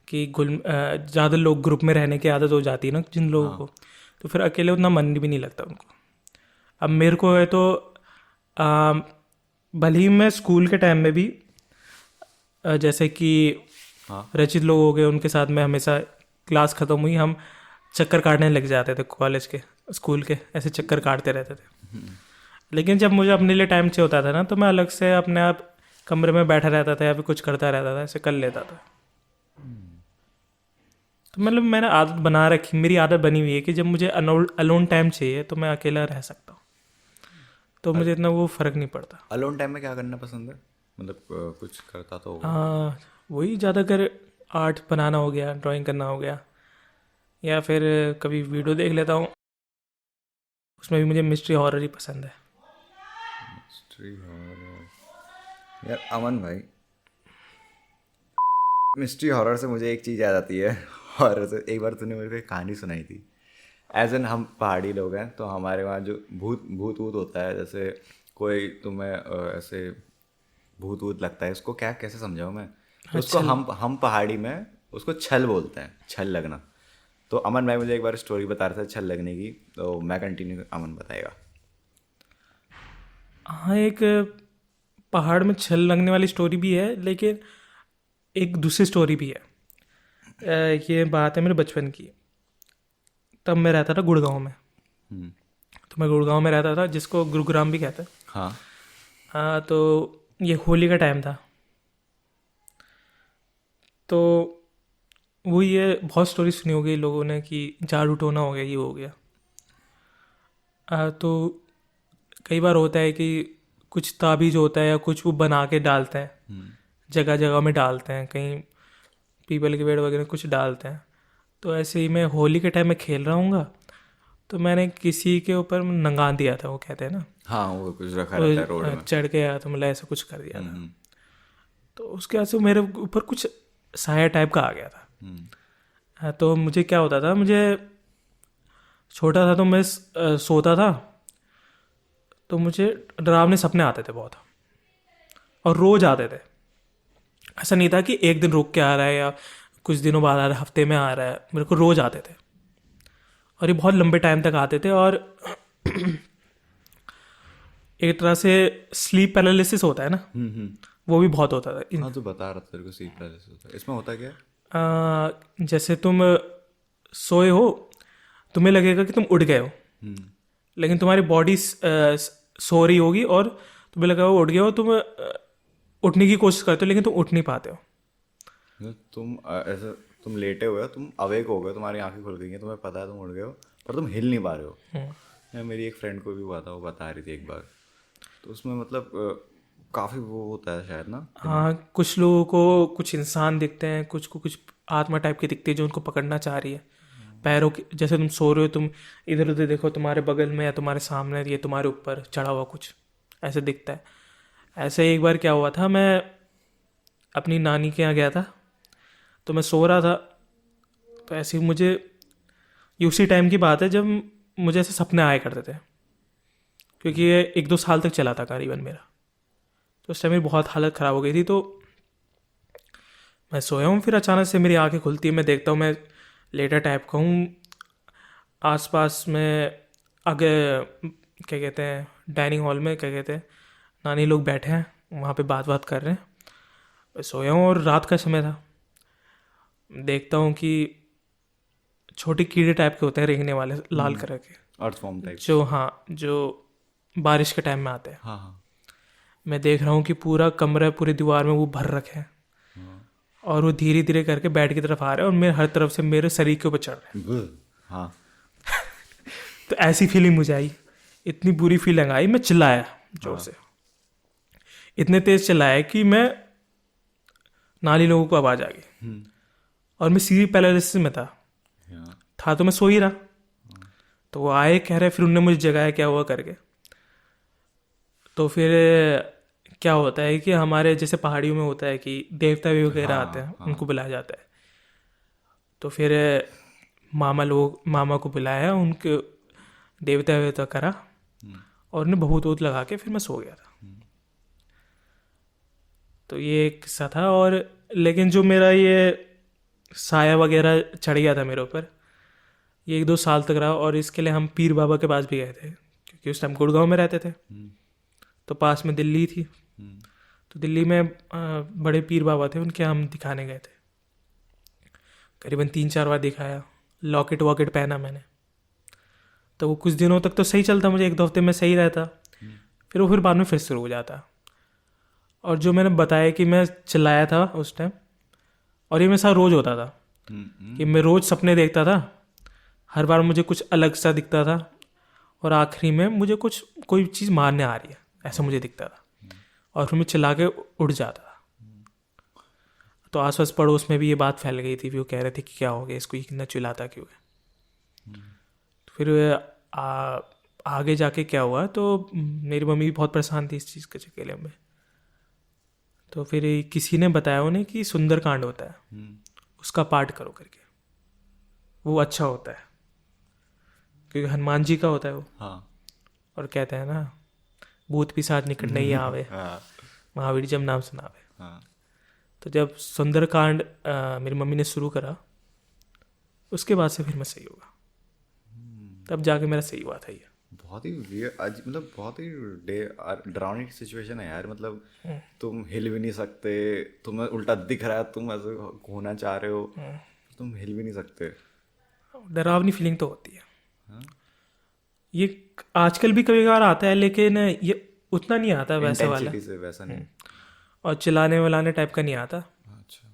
कि ज़्यादा लोग ग्रुप में रहने की आदत हो जाती है ना जिन लोगों को, तो फिर अकेले उतना मन भी नहीं लगता उनको। अब मेरे को है तो भले ही मैं स्कूल के टाइम में भी जैसे कि रचित लोग हो गए, उनके साथ में हमेशा क्लास ख़त्म हुई हम चक्कर काटने लग जाते थे, कॉलेज के स्कूल के ऐसे चक्कर काटते रहते थे। लेकिन जब मुझे अपने लिए टाइम चाहिए होता था ना, तो मैं अलग से अपने आप कमरे में बैठा रहता था या फिर कुछ करता रहता था, ऐसे कर लेता था। तो मतलब मैंने आदत बना रखी, मेरी आदत बनी हुई है कि जब मुझे अलोन टाइम चाहिए तो मैं अकेला रह सकता हूँ। तो मुझे इतना वो फ़र्क नहीं पड़ता। अलोन टाइम में क्या करना पसंद है? मतलब कुछ करता तो होगा। वही ज़्यादातर आर्ट बनाना हो गया, ड्राइंग करना हो गया, या फिर कभी वीडियो देख लेता हूँ। उसमें भी मुझे मिस्ट्री हॉरर ही पसंद है। मिस्ट्री हॉरर यार अमन भाई, मिस्ट्री हॉरर से मुझे एक चीज़ याद आती है। हॉरर से एक बार तूने मेरे को एक कहानी सुनाई थी। एज एन हम पहाड़ी लोग हैं तो हमारे वहाँ जो भूत भूत वूत होता है, जैसे कोई तुम्हें ऐसे भूत वूत लगता है, उसको क्या कैसे समझाऊँ मैं? तो उसको हम पहाड़ी में उसको छल बोलते हैं, छल लगना। तो अमन भाई मुझे एक बार स्टोरी बता रहा था छल लगने की, तो मैं कंटिन्यू, अमन बताएगा। हाँ, एक पहाड़ में छल लगने वाली स्टोरी भी है, लेकिन एक दूसरी स्टोरी भी है। ये बात है मेरे बचपन की। तब मैं रहता था गुड़गांव में। तो मैं गुड़गांव में रहता था, जिसको गुरुग्राम भी कहते हैं। हाँ। तो ये होली का टाइम था। तो वो ये बहुत स्टोरी सुनी होगी लोगों ने कि जादू टोना हो गया, ये हो गया। तो कई बार होता है कि कुछ ताबीज़ होता है या कुछ वो बना के डालते हैं, जगह जगह में डालते हैं, कहीं पीपल के पेड़ वगैरह कुछ डालते हैं। तो ऐसे ही मैं होली के टाइम में खेल रहा हूँगा, तो मैंने किसी के ऊपर नंगा दिया था, वो कहते हैं ना, हाँ वो कुछ रखा रहता है रोड में। चढ़ के आया, तो मतलब ऐसा कुछ कर दिया था। तो उसके बाद से मेरे ऊपर कुछ साया टाइप का आ गया था। तो मुझे क्या होता था, मुझे छोटा था तो मैं सोता था, तो मुझे डरावने सपने आते थे बहुत, और रोज आते थे। ऐसा नहीं था कि एक दिन रुक के आ रहा है या कुछ दिनों बाद आ रहा है, हफ्ते में आ रहा है, मेरे को रोज आते थे, और ये बहुत लंबे टाइम तक आते थे। और एक तरह से स्लीप पैरालिसिस होता है ना, वो भी बहुत होता था। हाँ तो बता रहा था तेरे को स्लीप पैरालिसिस होता है। इसमें होता क्या है? जैसे तुम सोए हो, तुम्हें लगेगा कि तुम उठ गए हो, लेकिन तुम्हारी बॉडी सो रही होगी, और तुम्हें लगा वो उठ गए हो, तुम उठने की कोशिश करते हो, लेकिन तुम उठ नहीं पाते हो। तुम ऐसे तुम लेटे हुए हो, तुम अवेक हो गए, तुम्हारी आंखें खुल गई हैं, तुम्हें पता है तुम उठ गए हो, पर तुम हिल नहीं पा रहे हो। यार मेरी एक फ्रेंड को भी हुआ था, वो बता रही थी एक बार। तो उसमें मतलब काफ़ी वो होता है शायद ना। हाँ, कुछ लोगों को कुछ इंसान दिखते हैं, कुछ को कुछ आत्मा टाइप की दिखती है जो उनको पकड़ना चाह रही है। पैरों की, जैसे तुम सो रहे हो, तुम इधर उधर देखो, तुम्हारे बगल में या तुम्हारे सामने, ये तुम्हारे ऊपर चढ़ा हुआ कुछ ऐसे दिखता है। ऐसे एक बार क्या हुआ था, मैं अपनी नानी के यहाँ गया था, तो मैं सो रहा था। तो ऐसे ही मुझे, ये उसी टाइम की बात है जब मुझे ऐसे सपने आया करते थे, क्योंकि ये 1-2 साल तक चला था करीबन मेरा। तो उस टाइम मेरी बहुत हालत ख़राब हो गई थी। तो मैं सोया हूँ, फिर अचानक से मेरी आंखें खुलती है, मैं देखता हूँ मैं लेटा टाइप का हूँ। आसपास में आगे क्या कहते हैं, डाइनिंग हॉल में क्या कहते हैं, नानी लोग बैठे हैं, वहाँ पे बात कर रहे हैं। मैं सोया हूँ और रात का समय था। देखता हूँ कि छोटे कीड़े टाइप के होते हैं, रेंगने वाले, लाल कलर के, अर्थवॉर्म टाइप। जो, हाँ, जो बारिश के टाइम में आते हैं। हाँ हाँ। मैं देख रहा हूँ कि पूरा कमरा, पूरी दीवार में वो भर रखे हैं, और वो धीरे धीरे करके बेड की तरफ आ रहे हैं, और मेरे हर तरफ से मेरे शरीर के ऊपर चढ़ रहे हैं। हाँ। तो ऐसी फीलिंग मुझे आई, इतनी बुरी फीलिंग आई, मैं चिल्लाया जोर से, इतने तेज चिल्लाया कि मैं, नाली लोगों को आवाज़ आ गई, और मैं सीरियस पैरालिसिस में था तो मैं सो ही रहा। तो वो आए, कह रहे, फिर उनने मुझे जगाया, क्या हुआ करके। तो फिर क्या होता है कि हमारे जैसे पहाड़ियों में होता है कि देवता भी वगैरह आते हैं, उनको बुलाया जाता है। तो फिर मामा को बुलाया, उनके देवता वेवता करा, और उन्हें भभूत वूत लगा के फिर मैं सो गया था। तो ये एक किस्सा था। और लेकिन जो मेरा ये साया वगैरह चढ़ गया था मेरे ऊपर, ये 1-2 साल तक रहा, और इसके लिए हम पीर बाबा के पास भी गए थे, क्योंकि उस टाइम गुड़गांव में रहते थे, तो पास में दिल्ली थी। तो दिल्ली में बड़े पीर बाबा थे, उनके हम दिखाने गए थे। करीबन 3-4 बार दिखाया, लॉकेट वॉकेट पहना मैंने। तो वो कुछ दिनों तक तो सही चलता, मुझे 1-2 हफ्ते में सही रहता, फिर बाद में फिर शुरू हो जाता। और जो मैंने बताया कि मैं चिल्लाया था उस टाइम, और ये मेरे साथ रोज़ होता था कि मैं रोज़ सपने देखता था, हर बार मुझे कुछ अलग सा दिखता था, और आखिरी में मुझे कोई चीज़ मारने आ रही है ऐसा मुझे दिखता था, और फिर मैं चिल्ला के उड़ जाता था। तो आसपास पड़ोस में भी ये बात फैल गई थी, वो कह रहे थे कि क्या हो गया इसको, ये कितना चिल्लाता क्यों है। तो फिर आगे जाके क्या हुआ, तो मेरी मम्मी भी बहुत परेशान थी इस चीज़ के चकेले में। तो फिर किसी ने बताया उन्हें कि सुंदरकांड होता है, उसका पाठ करो करके, वो अच्छा होता है, क्योंकि हनुमान जी का होता है वो। हाँ और कहते हैं ना, भूत पिशाच निकट नहीं आवे, हाँ महावीर जब नाम सुनावे। हाँ। तो जब सुंदरकांड मेरी मम्मी ने शुरू करा, उसके बाद से फिर मैं सही हुआ, तब जाके मेरा सही हुआ था ये। बहुत ही आज मतलब बहुत ही डरावनी सिचुएशन है यार। मतलब तुम हिल भी नहीं सकते, तुम्हें उल्टा दिख रहा है, तुम ऐसे घूमना चाह रहे हो, तुम हिल भी नहीं सकते। डरावनी फीलिंग तो होती है। ये आजकल भी कभी कभार आता है, लेकिन ये उतना नहीं आता वैसे वाला, इंटेंसिटी से वैसा नहीं। और चिल्लाने विलाने टाइप का नहीं आता। अच्छा।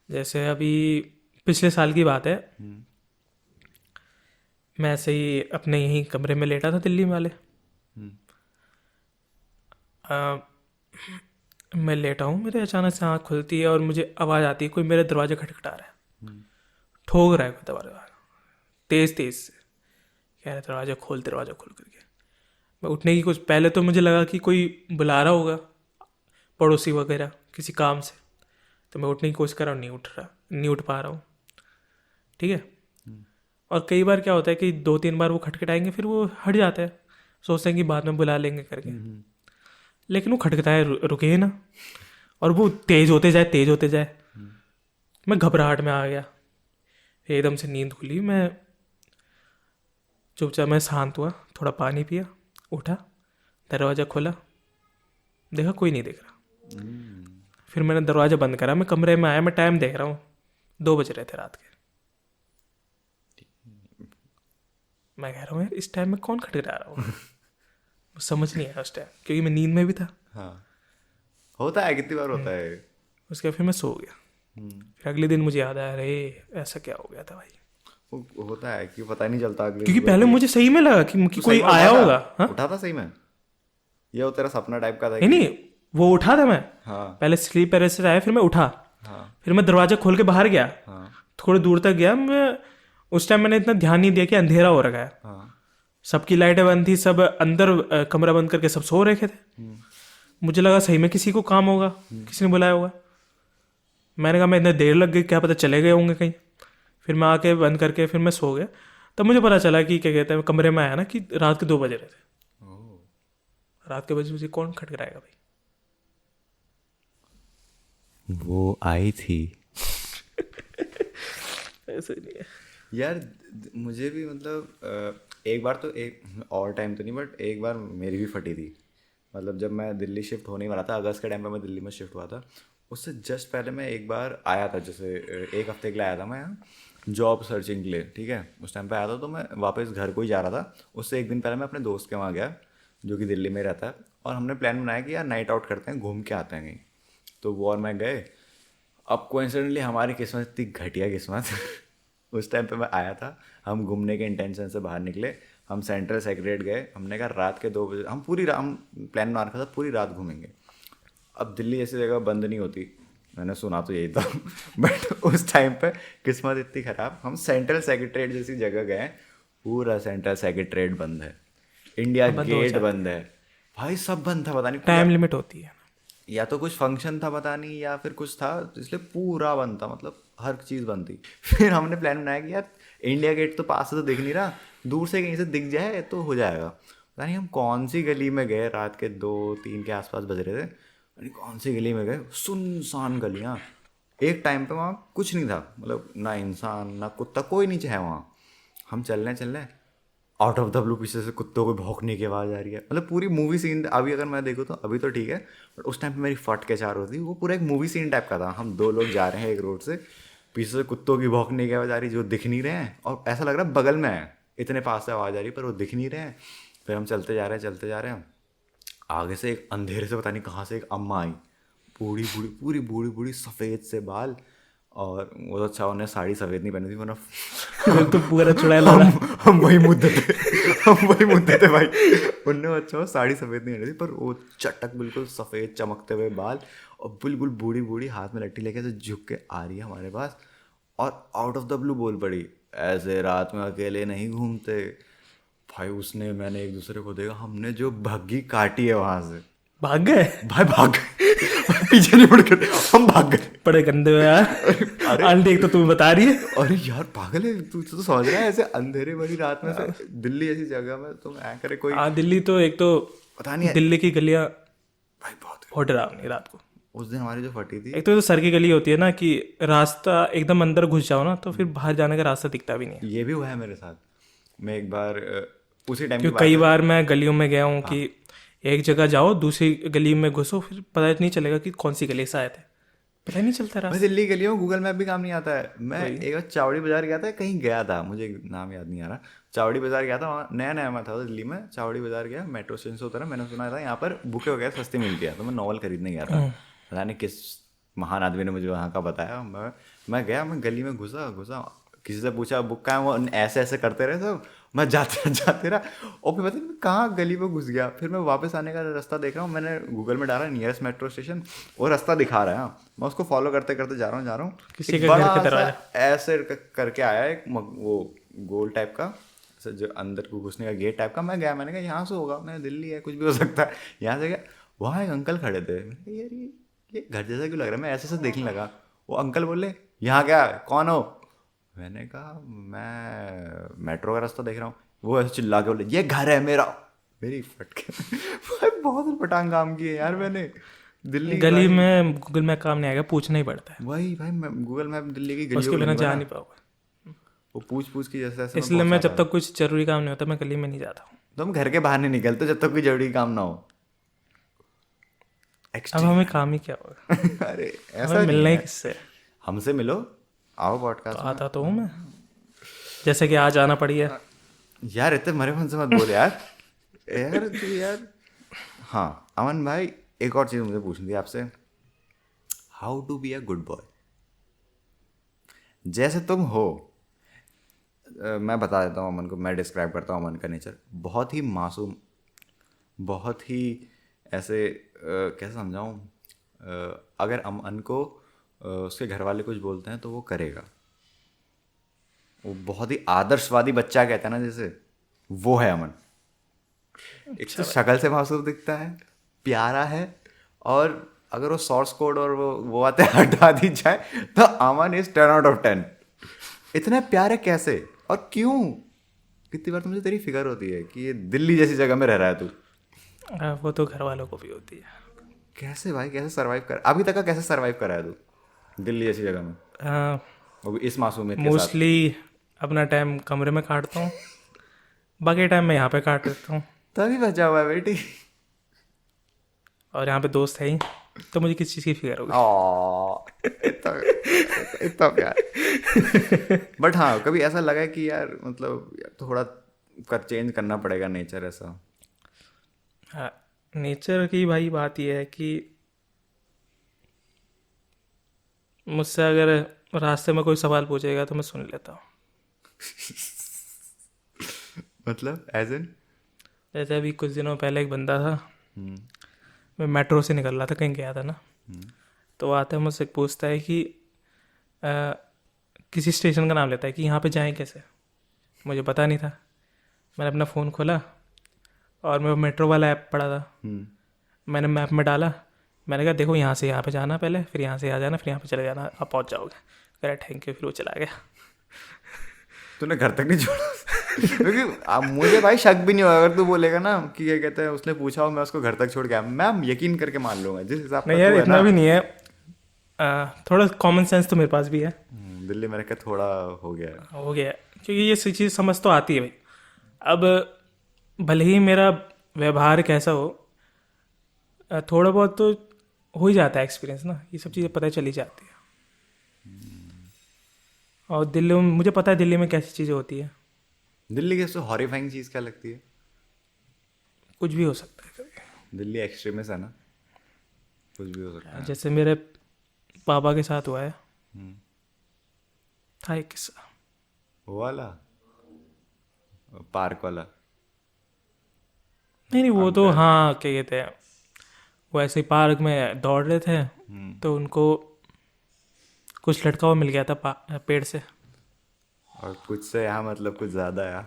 जैसे अभी पिछले साल की बात है, मैं ऐसे ही अपने यहीं कमरे में लेटा था दिल्ली वाले। मैं लेटा हूँ, मेरे अचानक से आँख खुलती है और मुझे आवाज़ आती है कोई मेरे दरवाजे खटखटा रहा है, ठोक रहा है कोई दरवाजा तेज़ तेज़ से, कह रहा है दरवाजा खोल करके। मैं उठने की कुछ पहले तो मुझे लगा कि कोई बुला रहा होगा, पड़ोसी वगैरह किसी काम से। तो मैं उठने की कोशिश कर रहा हूँ, नहीं उठ पा रहा हूँ, ठीक है। और कई बार क्या होता है कि 2-3 बार वो खटखटाएंगे, फिर वो हट जाता है, सोचते हैं कि बाद में बुला लेंगे करके, लेकिन वो खटखटाए रुके ही ना, और वो तेज़ होते जाए। मैं घबराहट में आ गया, एकदम से नींद खुली, मैं चुपचाप मैं शांत हुआ, थोड़ा पानी पिया, उठा, दरवाज़ा खोला, देखा कोई नहीं दिख रहा। फिर मैंने दरवाज़ा बंद करा, मैं कमरे में आया, मैं टाइम देख रहा हूँ, 2 बज रहे थे रात के। मैं कह रहा हूँ यार इस टाइम में कौन खटखटा रहा हूँ। समझ नहीं आया उस टाइम, क्योंकि मैं नींद में भी था। हाँ होता है, कितनी बार होता है। उसके बाद फिर मैं सो गया। फिर अगले दिन मुझे याद आया, अरे ऐसा क्या हो गया था भाई। वो होता है कि पता नहीं चलता अगले क्योंकि सुबह पहले की- मुझे सही में लगा कि तो कोई सही में आया उठा था? होगा। हाँ उठा था सही में? ये वो तेरा सपना टाइप का था नहीं नहीं, वो उठा था मैं। हाँ पहले स्लीप पैरालिसिस आया, फिर मैं उठा, हाँ फिर मैं दरवाजा खोल के बाहर गया, हाँ थोड़ी दूर तक गया। मैं उस टाइम मैंने इतना ध्यान नहीं दिया कि अंधेरा हो रखा है, हाँ सबकी लाइटें बंद थी, सब अंदर कमरा बंद करके सब सो रखे थे। मुझे लगा सही में किसी को काम होगा, किसी ने बुलाया होगा। मैंने कहा मैं इतने देर लग गई, क्या पता चले गए होंगे कहीं। फिर मैं आके बंद करके फिर मैं सो गया। तब मुझे पता चला कि क्या कहते हैं, कमरे में आया ना कि रात के 2 बजे रहे थे। रात के बजे कौन खटखटाएगा भाई। वो आई थी ऐसे नहीं है यार। मुझे भी मतलब एक बार तो, एक और टाइम तो नहीं बट एक बार मेरी भी फटी थी। मतलब जब मैं दिल्ली शिफ्ट होने वाला था, अगस्त के टाइम पे मैं दिल्ली में शिफ्ट हुआ था, उससे जस्ट पहले मैं एक बार आया था, जैसे 1 हफ्ते के लिए आया था मैं यहाँ जॉब सर्चिंग के लिए, ठीक है। उस टाइम पे आया था, तो मैं वापस घर को ही जा रहा था। उससे एक दिन पहले मैं अपने दोस्त के वहाँ गया जो कि दिल्ली में रहता है, और हमने प्लान बनाया कि यार नाइट आउट करते हैं, घूम के आते हैं कहीं। तो वो और मैं गए। अब कोइंसिडेंटली हमारी किस्मत इतनी घटिया किस्मत उस टाइम पे मैं आया था, हम घूमने के इंटेंशन से बाहर निकले, हम सेंट्रल सेक्रेटरीट गए। हमने कहा रात के 2 बजे हम प्लान बना रखा था, पूरी रात घूमेंगे। अब दिल्ली ऐसी जगह बंद नहीं होती, मैंने सुना तो यही था बट उस टाइम पे किस्मत इतनी ख़राब, हम सेंट्रल सेक्रेटरीट जैसी जगह गए, पूरा सेंट्रल सेक्रेटरीट बंद है, इंडिया गेट बंद है भाई, सब बंद था। पता नहीं टाइम लिमिट होती है। या तो कुछ फंक्शन था पता नहीं, या फिर कुछ था, इसलिए पूरा बंद था, मतलब हर चीज़ बंद थी। फिर हमने प्लान बनाया कि यार इंडिया गेट तो पास से तो दिख नहीं रहा, दूर से कहीं से दिख जाए तो हो जाएगा। पता नहीं हम कौन सी गली में गए, रात के 2-3 के आसपास बज रहे थे, पता नहीं कौन सी गली में गए, सुनसान गलियाँ। एक टाइम पे वहाँ कुछ नहीं था, मतलब ना इंसान ना कुत्ता, कोई नहीं है वहाँ। हम चल रहे आउट ऑफ द ब्लू पीछे से कुत्तों को भौंकने की आवाज़ आ रही है, मतलब पूरी मूवी सीन। अभी अगर मैं देखूँ तो अभी तो ठीक है, बट उस टाइम पे मेरी फट के चार होती, वो पूरा एक मूवी सीन टाइप का था। हम 2 लोग जा रहे हैं एक रोड से, पीछे से कुत्तों की भौंकने की आवाज़ आ रही जो दिख नहीं रहे हैं, और ऐसा लग रहा है बगल में है, इतने पास से आवाज़ आ रही पर वो दिख नहीं रहे हैं। फिर हम चलते जा रहे हैं, आगे से एक अंधेरे से पता नहीं कहाँ से एक अम्मा आई, पूरी बूढ़ी सफ़ेद से बाल, और वो तो अच्छा उन्हें साड़ी सफ़ेद नहीं पहनी थी, वरना तो पूरा चुड़ैल हो रहा है। हम वही मुद्दे थे हम वही मुद्दे थे भाई। उनने अच्छा वो साड़ी सफ़ेद नहीं रही थी, पर वो चटक बिल्कुल सफ़ेद चमकते हुए बाल और बिल्कुल बूढ़ी बूढ़ी हाथ में लट्ठी लेके तो झुक के आ रही है हमारे पास, और आउट ऑफ द ब्लू बोल पड़ी, ऐसे रात में अकेले नहीं घूमते। भाई उसने मैंने एक दूसरे को देखा, हमने जो भग्गी काटी है वहां से, भाग गए? भाई भाग गए। भाई पीछे नहीं मुड़ कर हम भाग गए। बड़े गंदे हो यार। अरे आंटी एक तो तुम्हें बता रही है। अरे यार पागल है तू, तो समझ रहा है ऐसे अंधेरे वाली रात में से दिल्ली ऐसी जगह में तुम ऐ करे कोई, हाँ, दिल्ली तो एक तो पता नहीं है दिल्ली की गलियां भाई बहुत। बहुत डरावनी रात को। उस दिन हमारी जो फटी थी, एक तो सर की गली होती है ना कि रास्ता एकदम अंदर घुस जाओ ना तो फिर बाहर जाने का रास्ता दिखता भी नहीं है। ये भी हुआ है मेरे साथ। मैं एक बार उसी टाइम की क्योंकि बात कई है। बार मैं गलियों में गया हूँ कि एक जगह जाओ दूसरी गली में घुसो, फिर पता नहीं चलेगा कि कौन सी गली से आए थे, पता ही नहीं चलता मैं रास्ता। दिल्ली के लिए हूँ, गूगल मैप भी काम नहीं आता है। मैं एक बार चावड़ी बाजार गया था, कहीं गया था, मुझे नाम याद नहीं आ रहा। चावड़ी बाजार गया था, वहाँ नया नया मैं था दिल्ली में। चावड़ी बाजार गया, मेट्रो स्टेशन से उतरा, मैंने सुना था यहाँ पर बुकें वगैरह सस्ती मिलती है, तो मैं नॉवल खरीदने गया था। पता नहीं किस महान आदमी ने मुझे वहाँ का बताया। मैं गया, मैं गली में घुसा घुसा, किसी से पूछा बुक कहाँ है, वो ऐसे ऐसे करते रहे सब। मैं जाते रहा, और फिर पता नहीं मैं कहाँ गली में घुस गया। फिर मैं वापस आने का रास्ता देख रहा हूँ, मैंने गूगल में डाला नियरेस्ट मेट्रो स्टेशन, वो रास्ता दिखा रहा है। मैं उसको फॉलो करते करते जा रहा हूँ। किसी एक के घर बड़ा के सा दरवाजे। ऐसे करके आया एक वो गोल टाइप का, ऐसे जो अंदर को घुसने का गेट टाइप का। मैं गया, मैंने कहा यहाँ से होगा, मैंने दिल्ली है कुछ भी हो सकता है। यहाँ से गया, वहाँ एक अंकल खड़े थे। मैंने कहा यार ये घर जैसा क्यों लग रहा है। मैं ऐसे ऐसे देखने लगा, वो अंकल बोले यहाँ क्या, कौन हो। मैंने कहा मैं मेट्रो का रास्ता देख रहा हूँ। वो ऐसे चिल्ला के बोले ये घर है मेरा। मेरी फट के भाई बहुत पटांग काम किए यार मैंने दिल्ली गली भाई। में गूगल मैप काम नहीं आएगा, पूछना ही पड़ता है, वही भाई, मैं गूगल मैप दिल्ली की गलियों उसके को बिना नहीं जा बना, नहीं पाओगे। वो पूछ पूछ के जैसे ऐसे मैं इसलिए मैं पहुंचा जब था। तक कुछ जरूरी काम नहीं होता मैं गली में नहीं जाता हूँ। तुम घर के बाहर नहीं निकलते जब तक कोई जरूरी काम ना हो। अब हमें काम ही क्या होगा, अरे हमें ऐसा मिलना नहीं ही है, किससे है? हमसे मिलो, आओ तो पॉडकास्ट में। आता तो हूँ मैं, जैसे कि आज आना पड़ी है। यार इतने मरे मन से मत बोल यार। यार तू यार। हाँ अमन भाई, एक और चीज़ मुझे पूछनी थी आपसे, how to be a good boy. जैसे तुम हो, मैं बता देता हूँ अमन को, मैं डिस्क्राइब करता हूँ अमन का नेचर। बहुत ही मासूम, बहुत ही ऐसे कैसे समझाऊँ, अगर अमन को उसके घर वाले कुछ बोलते हैं तो वो करेगा। वो बहुत ही आदर्शवादी बच्चा कहता है ना जैसे, वो है अमन। एक तो शक्ल से मासूम दिखता है, प्यारा है, और अगर वो सोर्स कोड और वो आते हटा दी जाए तो अमन इज 10 आउट ऑफ 10। इतने प्यारे कैसे और क्यों? कितनी बार तो मुझे तेरी फिक्र होती है कि ये दिल्ली जैसी जगह में रह रहा है तू, वो तो घर वालों को भी होती है। कैसे भाई, कैसे सरवाइव कर, अभी तक का कैसे सरवाइव कर रहा है तू दिल्ली जैसी जगह में, वो भी इस मासूमियत के साथ। मोस्टली अपना टाइम कमरे में काटता हूँ, बाकी टाइम मैं यहाँ पे काट देता हूँ, तभी बचा हुआ है बेटी। और यहाँ पे दोस्त है ही, तो मुझे किस चीज़ की फिक्र होगी। इतना इतना प्यार। बट हाँ कभी ऐसा लगा है कि यार मतलब यार थोड़ा कर चेंज करना पड़ेगा नेचर ऐसा। हाँ, नेचर की भाई बात यह है कि मुझसे अगर रास्ते में कोई सवाल पूछेगा तो मैं सुन लेता हूँ। मतलब एज इन जैसे अभी कुछ दिनों पहले एक बंदा था, मैं मेट्रो से निकल रहा था, कहीं गया था ना, तो वो आता है मुझसे पूछता है कि किसी स्टेशन का नाम लेता है कि यहाँ पे जाएं कैसे। मुझे पता नहीं था, मैंने अपना फ़ोन खोला और मैं मेट्रो वाला ऐप पढ़ा था, मैंने मैप में डाला, मैंने कहा देखो यहाँ से यहाँ पे जाना पहले, फिर यहाँ से यहाँ जाना, फिर यहाँ पे चले जाना, आप पहुँच जाओगे। कह रहा थैंक यू, फिर वो चला गया। तूने घर तक नहीं छोड़ा? क्योंकि मुझे भाई शक भी नहीं होगा अगर तू बोलेगा ना कि क्या कहते हैं उसने पूछा हो मैं उसको घर तक छोड़ के आया, मैं यकीन करके मान लूंगा जिस हिसाब नहीं का यार तू है इतना ना। भी नहीं है, थोड़ा कॉमन सेंस तो मेरे पास भी है। दिल्ली में रह के थोड़ा हो गया है। हो गया, क्योंकि ये चीज़ समझ तो आती है भाई। अब भले ही मेरा व्यवहार कैसा हो, थोड़ा बहुत तो हो ही जाता है एक्सपीरियंस ना, ये सब चीज़ें पता चली जाती है। और दिल्ली में मुझे पता है दिल्ली में कैसी चीज़ें होती है, दिल्ली की सबसे हॉरिफाइंग चीज़ क्या लगती है? कुछ भी हो सकता है कभी। दिल्ली एक्सट्रीमिस्ट है ना, कुछ भी हो सकता है। जैसे मेरे पापा के साथ हुआ है, था एक किस्सा। वो वाला पार्क वाला नहीं नहीं, वो तो हाँ क्या कहते हैं, वो ऐसे ही पार्क में दौड़ रहे थे तो उनको कुछ लटका हुआ मिल गया था पेड़ से। और कुछ से यहाँ मतलब कुछ ज़्यादा है।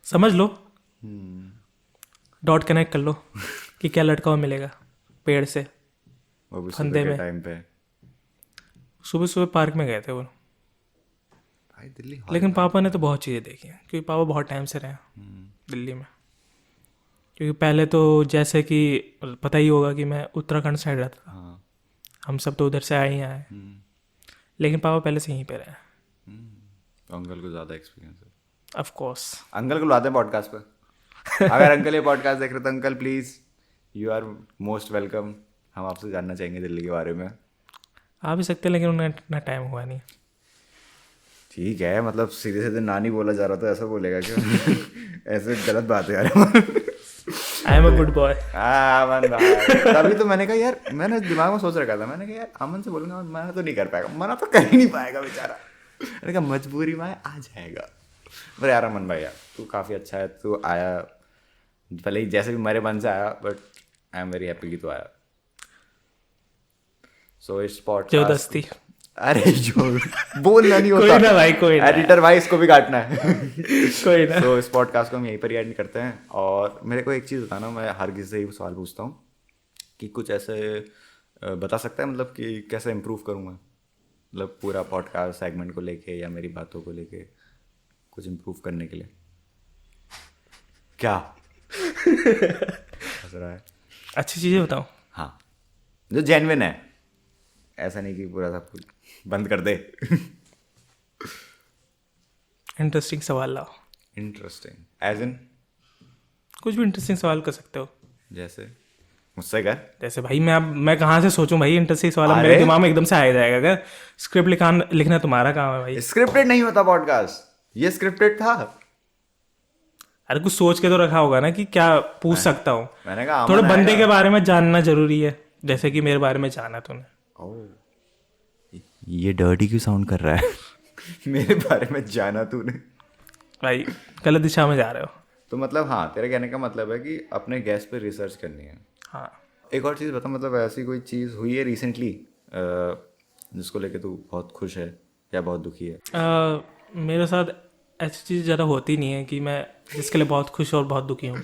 समझ लो, डॉट कनेक्ट कर लो कि क्या लटका हुआ मिलेगा पेड़ से। वो भी फंदे सुबह के में टाइम पे। सुबह सुबह पार्क में गए थे वो। भाई दिल्ली हॉट लेकिन है। पापा ने तो बहुत चीज़ें देखी हैं क्योंकि पापा बहुत टाइम से रहे हैं दिल्ली में। क्योंकि पहले तो जैसे कि पता ही होगा कि मैं उत्तराखंड साइड रहता था, हाँ। हम सब तो उधर से आए ही आए, लेकिन पापा पहले से यहीं पे रहे। तो अंकल को ज़्यादा एक्सपीरियंस है। Of course. अंकल को लाते हैं पॉडकास्ट पर। अगर अंकल ये पॉडकास्ट देख रहे तो uncle please, you are most welcome. हम आपसे जानना चाहेंगे दिल्ली के बारे में। आ भी सकते हैं लेकिन उन्हें इतना टाइम हुआ नहीं। ठीक है, मतलब सीधे सीधे नानी बोला जा रहा था, ऐसा बोलेगा क्या? ऐसे गलत बात है यार। I am a good boy. Aman भाई, तभी तो मैंने कहा यार, मैंने दिमाग में सोच रखा था, मैंने कहा यार अमन से बोलूंगा मना तो नहीं कर पाएगा, मना तो कर ही नहीं पाएगा बेचारा। मैंने कहा मजबूरी में आ जाएगा। पर यार अमन भाई यार, तू काफ़ी अच्छा है, तू आया भले ही जैसे भी मेरे मन से आया, but I am very happy कि तू आया। सो इस पॉडकास्ट, जबरदस्ती। अरे जोर बोलना नहीं होता। कोई ना भाई, कोई ना। एडिटर भाई इसको भी काटना है। कोई ना। तो इस पॉडकास्ट को हम यहीं पर ही एंड करते हैं। और मेरे को एक चीज़ बताना, मैं हर किसी से ही सवाल पूछता हूँ कि कुछ ऐसे बता सकता है मतलब कि कैसे इम्प्रूव करूँ मैं, मतलब पूरा पॉडकास्ट सेगमेंट को लेके या मेरी बातों को लेके कुछ इम्प्रूव करने के लिए क्या हंस रहा है? अच्छी चीज़ें बताओ। हाँ, जो जेन्युइन है, ऐसा नहीं कि पूरा सब कुछ बंद कर दे। इंटरेस्टिंग सवाल लाओ। Interesting as in? कुछ भी इंटरेस्टिंग सवाल कर सकते हो। जैसे मुझसे कर। जैसे भाई मैं कहाँ से सोचूं भाई इंटरेस्टिंग सवाल, अब मेरे अरे दिमाग में एकदम से आ जाएगा क्या? स्क्रिप्ट लिखना तुम्हारा काम है भाई। स्क्रिप्टेड नहीं होता पॉडकास्ट, ये स्क्रिप्टेड था। अरे कुछ सोच के तो रखा होगा ना कि क्या पूछ सकता हूँ। मैंने कहा थोड़े अमन बंदे आएगा। के बारे में जानना जरूरी है, जैसे कि मेरे बारे में जाना तूने। ओह, ये डर्टी क्यों साउंड कर रहा है? मेरे बारे में जाना तूने? भाई गलत दिशा में जा रहे हो। तो मतलब हाँ, तेरे कहने का मतलब है कि अपने गेस्ट पे रिसर्च करनी है। हाँ। एक और चीज़ बता, मतलब ऐसी कोई चीज़ हुई है रिसेंटली जिसको लेके तू बहुत खुश है या बहुत दुखी है? मेरे साथ ऐसी चीज़ ज़्यादा होती नहीं है कि मैं जिसके लिए बहुत खुश और बहुत दुखी हूँ।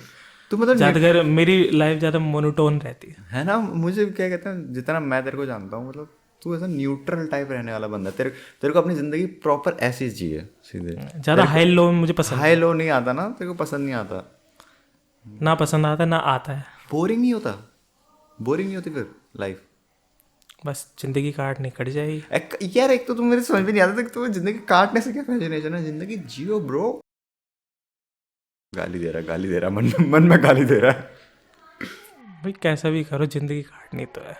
तो मतलब ज़्यादातर मेरी लाइफ ज़्यादा मोनोटोन रहती है। ना, मुझे क्या कहते हैं, जितना मैं तेरे को जानता हूँ, मतलब तू ऐसा न्यूट्रल टाइप रहने वाला बंदा है। तेरे को अपनी ज़िंदगी प्रॉपर ऐसी चाहिए, सीधे। ज़्यादा हाई लो मुझे पसंद हाई लो नहीं आता ना, तेरे को पसंद नहीं आता। ना पसंद आता ना आता है। बोरिंग नहीं होता? बोरिंग नहीं होती फिर लाइफ? बस जिंदगी काटनी कट जाएगी। यार एक तो तुम मेरे समझ में नहीं आता, तो जिंदगी काटने से क्या फैसिनेशन है? जिंदगी जियो ब्रो। गाली दे रहा मन में गाली दे रहा है। भाई कैसा भी करो जिंदगी काटनी तो है,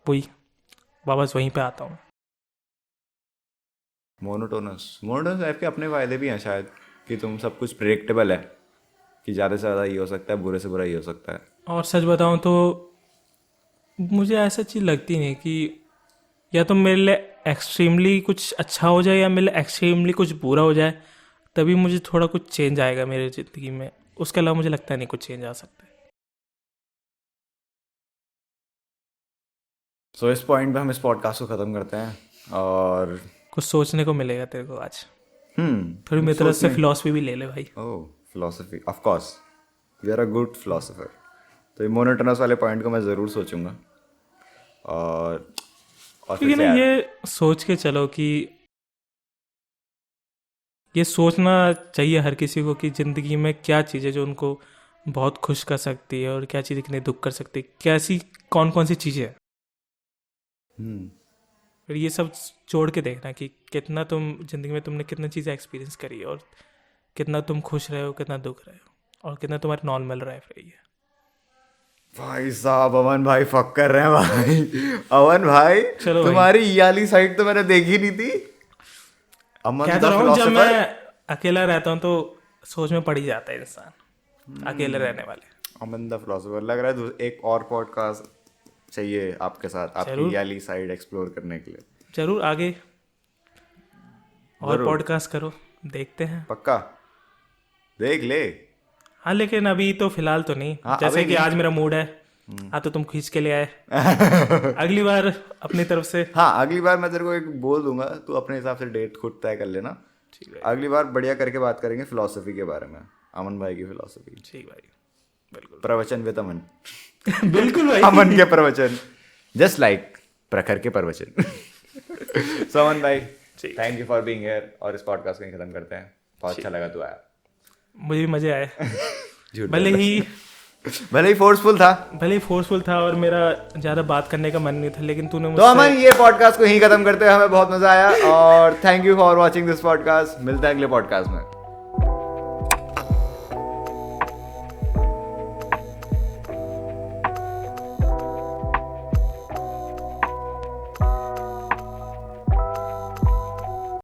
वही वापस वहीं पे आता हूँ। मोनोटोनस लाइफ के अपने फायदे भी हैं शायद, कि तुम सब कुछ प्रेडिक्टेबल है, कि ज़्यादा से ज़्यादा ये हो सकता है, बुरे से बुरा ये हो सकता है। और सच बताऊँ तो मुझे ऐसा चीज़ लगती नहीं कि या तो मेरे लिए एक्सट्रीमली कुछ अच्छा हो जाए या मेरे लिए एक्सट्रीमली कुछ बुरा हो जाए, तभी मुझे थोड़ा कुछ चेंज आएगा मेरी ज़िंदगी में। उसके अलावा मुझे लगता नहीं कुछ चेंज आ सकता है। सो इस पॉइंट पे हम इस पॉडकास्ट को ख़त्म करते हैं। और कुछ सोचने को मिलेगा तेरे को आज। थोड़ी मेरी तरफ से फिलॉसफी भी ले ले भाई। Oh philosophy, of course you are a good philosopher. तो ये मोनोटोनस वाले पॉइंट को मैं ज़रूर सोचूंगा। और क्योंकि फिर से ना यार, ये सोच के चलो कि ये सोचना चाहिए हर किसी को कि ज़िंदगी में क्या चीज़ें जो उनको बहुत खुश कर सकती है और क्या चीज़ें कितनी दुख कर सकती है, कैसी कौन कौन सी चीज़ें हैं। फिर ये सब जोड़ के देखना कि कितना तुम ज़िंदगी में तुमने कितनी चीज़ें एक्सपीरियंस करी है और कितना तुम खुश रहे हो, कितना दुख रहे हो और कितना तुम्हारी नॉर्मल लाइफ रही है। भाई साहब अमन भाई फक कर रहे हैं भाई। अमन भाई चलो भाई। तुम्हारी ये वाली साइड तो मैंने देखी नहीं थी। अमन क्या द तो रहा हूँ, जब फिलोसोफर। मैं अकेला रहता हूँ तो सोच में पड़ ही जाता है इंसान, अकेले रहने वाले। अमन द फिलोसोफर लग रहा है एक और पॉडकास्ट चाहिए आपके साथ, आपकी जरूर। ये वाली साइड एक्सप्लोर करने के लिए। जरूर आगे और जरूर। पॉडकास्ट करो, देखते हैं। पक्का देख ले। हाँ लेकिन अभी तो फिलहाल तो नहीं। हाँ, जैसे अभी कि नहीं। आज मेरा मूड है, तो तुम खींच के ले आए। अगली बार अपनी तरफ से। हाँ अगली बार मैं तेरे को एक बोल दूंगा, तू अपने हिसाब से डेट खुद तय कर लेना। ठीक है। अगली बार बढ़िया करके बात करेंगे फिलोसफी के बारे में, अमन भाई की फिलोसफी। ठीक भाई, बिल्कुल। प्रवचन विद अमन। बिल्कुल भाई। अमन के प्रवचन, जस्ट लाइक प्रखर के प्रवचन। सो अमन भाई, thank you for being here, और इस पॉडकास्ट को यहीं खत्म करते हैं। बहुत अच्छा लगा तू आया। मुझे भी मजे आए। झूठ भले ही फोर्सफुल था और मेरा ज़्यादा बात करने का मन नहीं था, लेकिन तूने तो मुझसे अमन ये पॉडकास्ट को यहीं खत्म करते हैं। हमें बहुत मजा आया और thank you for watching this podcast. मिलते हैं अगले पॉडकास्ट में।